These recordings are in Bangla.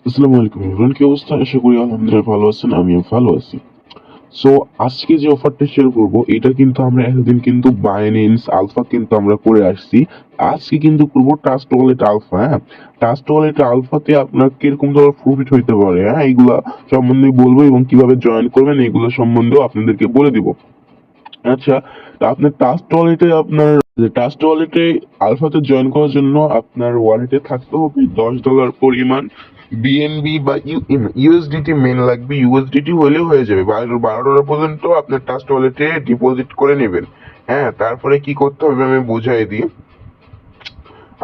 আসসালামু আলাইকুম এভরিওয়ান, কি অবস্থা? আশা করি আলহামদুলিল্লাহ ভালো আছেন, আমিও ভালো আছি। সো আজকে যে অফারটা শেয়ার করব এটা কিন্তু আমরা এতদিন কিন্তু বাইন্যান্স আলফা কিন্তু আমরা করে আসছি। আজকে কিন্তু করব ট্রাস্ট ওয়ালেট আলফা। হ্যাঁ, ট্রাস্ট ওয়ালেট আলফাতে আপনার কিরকম ধরনের প্রফিট হইতে পারে, হ্যাঁ এইগুলা সম্বন্ধে বলবো এবং কিভাবে জয়েন করবেন এগুলো সম্বন্ধেও আপনাদেরকে বলে দিব। আচ্ছা, তো আপনার ট্রাস্ট ওয়ালেটে আলফাতে জয়েন করার জন্য আপনার ওয়ালেটে থাকতে হবে $10 পরিমাণ বিএনবি বা ইউএসডিটি মেন লাগবে। ইউএসডিটি হলেও হয়ে যাবে, $12 পর্যন্ত আপনার ট্রাস্ট ওয়ালেটে ডিপোজিট করে নেবেন। হ্যাঁ, তারপরে কি করতে হবে আমি বুঝাই দিই।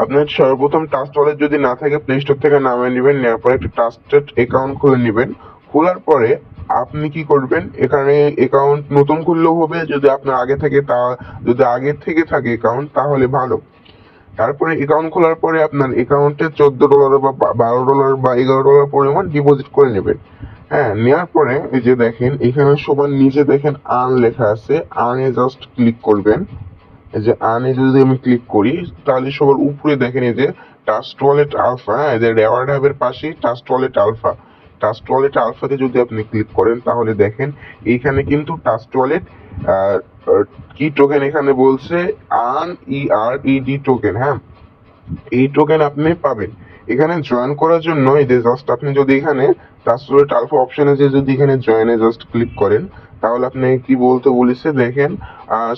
আপনার সর্বপ্রথম ট্রাস্ট ওয়ালেট যদি না থাকে প্লে স্টোর থেকে নামিয়ে নেবেন, নেওয়ার পরে একটা ট্রাস্টেড অ্যাকাউন্ট খুলে নেবেন। খোলার পরে আপনি কি করবেন, এখানে অ্যাকাউন্ট নতুন খুললেও হবে, যদি আগে থেকে থাকে অ্যাকাউন্ট তাহলে ভালো। তারপরে অ্যাকাউন্ট খোলার পরে আপনার অ্যাকাউন্টে $14 বা $12 বা $11 পরিমাণ ডিপোজিট করে নেবেন। হ্যাঁ, নেওয়ার পরে এই যে দেখেন এখানে সবার নিচে দেখেন আর্ন লেখা আছে, আর্নে জাস্ট ক্লিক করবেন। এই যে আর্নে যদি আমি ক্লিক করি তাহলে সবার উপরে দেখেন এই যে ট্রাস্ট ওয়ালেট আলফা, এই যে রেওয়ার্ড হাবের পাশেই Trust Wallet Alpha. Trust Wallet আলফাতে যদি আপনি ক্লিক করেন তাহলে দেখেন এইখানে কিন্তু ট্রাস্ট ওয়ালেট কি টোকেন এখানে বলছে, আর্ন টোকেন। হ্যাঁ, এই টোকেন আপনি পাবেন। এখানে জয়েন করার জন্য এই যে জাস্ট আপনি যদি এখানে ট্রাস্ট ওয়ালেট আলফা অপশনে যে যদি এখানে জয়েনে জাস্ট ক্লিক করেন তাহলে আপনি কি বলতে বলেছে দেখেন,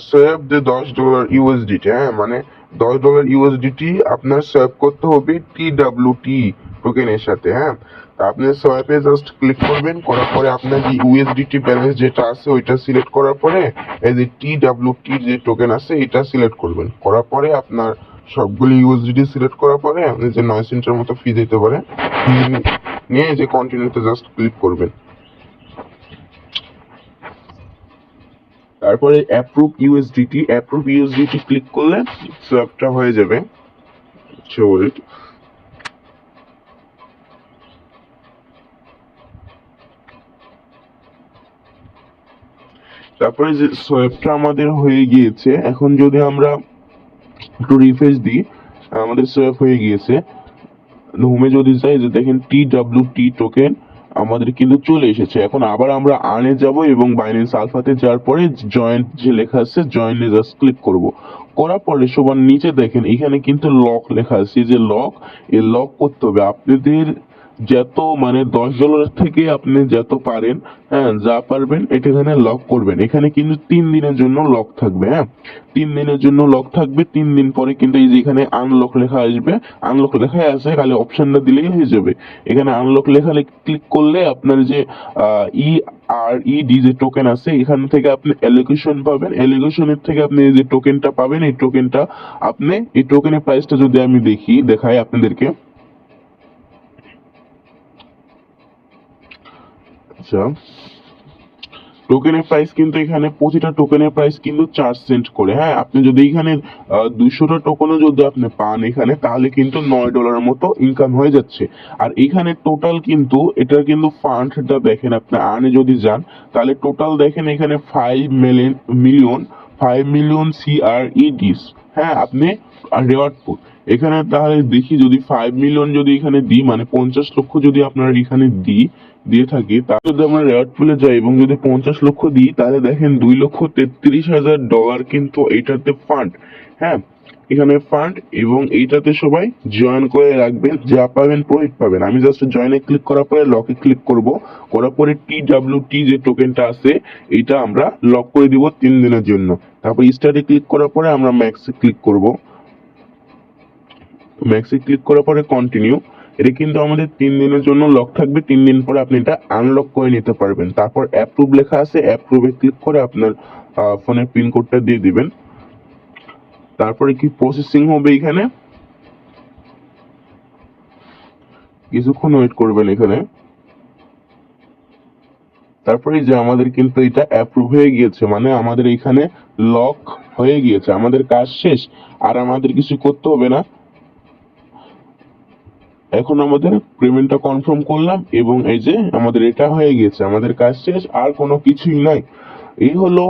সোয়াপ যে $10 ইউএসডিটি। হ্যাঁ, মানে $10 ইউএসডিটি আপনার সোয়াপ করতে হবে TWT টোকেনের সাথে। হ্যাঁ, তা আপনি সোয়াপে জাস্ট ক্লিক করবেন, করার পরে আপনার যে ইউএসডিটি ব্যালেন্স যেটা আছে ওইটা সিলেক্ট করার পরে এই যে TWT যে টোকেন আছে এটা সিলেক্ট করবেন। করার পরে আপনার সবগুলি ইউএসডিটি সিলেক্ট করার পরে আপনি যে 9 সেন্টের মতো ফি দিতে পারে, ফি নিয়ে যে কন্টিনিউতে জাস্ট ক্লিক করবেন। তারপরে অ্যাপ্রুভ ইউএসডিটি ক্লিক করলে সোয়াপটা হয়ে যাবে। ওয়েট, তারপরে যে সোয়াপটা আমাদের হয়ে গিয়েছে, এখন যদি আমরা একটু রিফ্রেশ দিই আমাদের সোয়াপ হয়ে গিয়েছে। হোমে যদি যাই যে দেখেন TWT টোকেন আমাদের কিন্তু চলে এসেছে। এখন আবার আমরা আর্নে যাব এবং বাইন্যান্স আলফাতে যাওয়ার পরে জয়েন্ট যে লেখা আছে জয়েন্টে জাস্ট ক্লিক করব। করার পরে সবার নিচে দেখেন এখানে কিন্তু লক লেখা আছে, যে লক, এই লক করতে হবে আপনাদের যত মানে $10 থেকে আপনি যত পারেন, হ্যাঁ যা পারবেন এটা এখানে লক করবেন। এখানে কিন্তু 3 দিনের জন্য লক থাকবে। হ্যাঁ, 3 দিনের জন্য লক থাকবে। 3 দিন পরে কিন্তু এই যে এখানে আনলক লেখা আসবে, আনলক লেখা আছে, খালি অপশনটা দিলেই হয়ে যাবে। এখানে আনলক লেখা ক্লিক করলে আপনার যে ইআরইডি যে টোকেন আছে এখান থেকে আপনি অ্যালোকেশন পাবেন। অ্যালোকেশনের থেকে আপনি এই যে টোকেনটা পাবেন, এই টোকেনটা আপনি, এই টোকেনের প্রাইসটা যদি আমি দেখাই আপনাদেরকে। আচ্ছা, টোকেনের প্রাইস কিন্তু এখানে প্রতিটা টোকেনের প্রাইস কিন্তু 4 সেন্ট করে। হ্যাঁ, আপনি যদি এখানে 200টা টোকেনও যদি আপনি পান এখানে তাহলে কিন্তু $9 মতো ইনকাম হয়ে যাচ্ছে। আর এখানে টোটাল কিন্তু এটার কিন্তু ফান্ডটা দেখেন, আপনি আর্নে যদি যান তাহলে টোটাল দেখেন এখানে 5 মিলিয়ন CREDs। হ্যাঁ, আপনি রেওয়ার্ড এখানে তাহলে দেখি যদি 5 মিলিয়ন যদি এখানে দিই, মানে 50 লক্ষ যদি আপনার এখানে দিয়ে থাকি, তাহলে যদি আমরা রেওয়ার্ড পুলে যাই এবং যদি 50 লক্ষ দিই তাহলে দেখেন $2,33,000 কিন্তু এইটাতে ফান্ড। হ্যাঁ, এখানে ফান্ড এবং এইটাতে সবাই জয়েন করে রাখবেন, যা পাবেন প্রফিট পাবেন। আমি জাস্ট জয়েনে ক্লিক করার পরে লকে ক্লিক করব, করার পরে TWT যে টোকেনটা আছে এটা আমরা লক করে দিব 3 দিনের জন্য। তারপর স্টার্টে ক্লিক করার পরে আমরা ম্যাক্সে ক্লিক করব। ম্যাক্সে ক্লিক করার পরে কন্টিনিউ। এটা কিন্তু আমাদের 3 দিনের জন্য লক থাকবে। 3 দিন পরে আপনি এটা আনলক করে নিতে পারবেন। তারপর অ্যাপ্রুভ লেখা আছে, অ্যাপ্রুভে ক্লিক করে আপনার ফোনের পিন কোডটা দিয়ে দিবেন। তারপরে কি প্রসেসিং হবে, এখানে কিছুক্ষণ ওয়েট করবেন এখানে। তারপরে যে আমাদের কিন্তু এটা অ্যাপ্রুভ হয়ে গিয়েছে, মানে আমাদের এখানে লক হয়ে গিয়েছে, আমাদের কাজ শেষ। আর আমাদের কিছু করতে হবে না। এখন আমাদের পেমেন্টটা কনফার্ম করলাম এবং এই যে আমাদের এটা হয়ে গেছে, আমাদের কাজ শেষ, আর কোনো কিছুই নাই। এই হলো,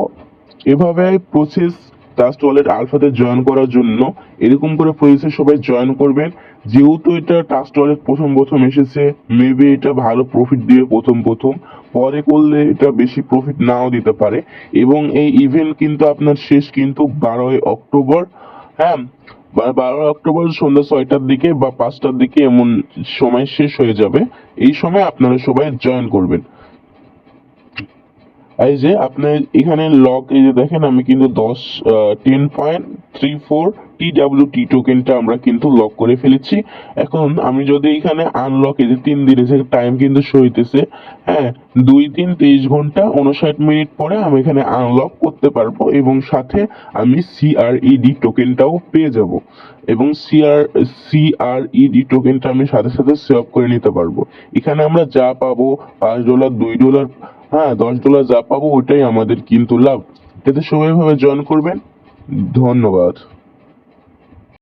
এভাবে প্রসেস ট্রাস্ট ওয়ালেট আলফাতে জয়েন করার জন্য এরকম করে প্রসেসে সবাই জয়েন করবেন। যেহেতু এটা ট্রাস্ট ওয়ালেট প্রথম প্রথম এসেছে, মেবি এটা ভালো প্রফিট দিবে প্রথম প্রথম, পরে করলে এটা বেশি প্রফিট নাও দিতে পারে। এবং এই ইভেন্ট কিন্তু আপনার শেষ কিন্তু 12ই অক্টোবর। হ্যাঁ, 12ই অক্টোবর সন্ধ্যা 6টার দিকে বা 5টার দিকে এমন সময় শেষ হয়ে যাবে। এই সময় আপনারা সবাই জয়েন করবেন। এই যে আপনার এখানে লক, এই যে দেখেন আমি কিন্তু 10.34 TWT টোকেনটা আমরা কিন্তু লক করে ফেলেছি। এখন আমি যদি এখানে আনলক, এই যে 3 দিন এসে টাইম কিন্তু শো হইতেছে, হ্যাঁ 2 3 23 ঘন্টা 59 মিনিট পরে আমি এখানে আনলক করতে পারবো এবং সাথে আমি CRED টোকেনটাও পেয়ে যাব এবং CRED টোকেনটা আমি সাথে সাথে সেভ করে নিতে পারবো। এখানে আমরা যা পাবো $5 $2, হ্যাঁ $10 যা পাবো ওইটাই আমাদের কিন্তু লাভ। এটাতে সবাই ভাবে জয়েন করবেন। ধন্যবাদ।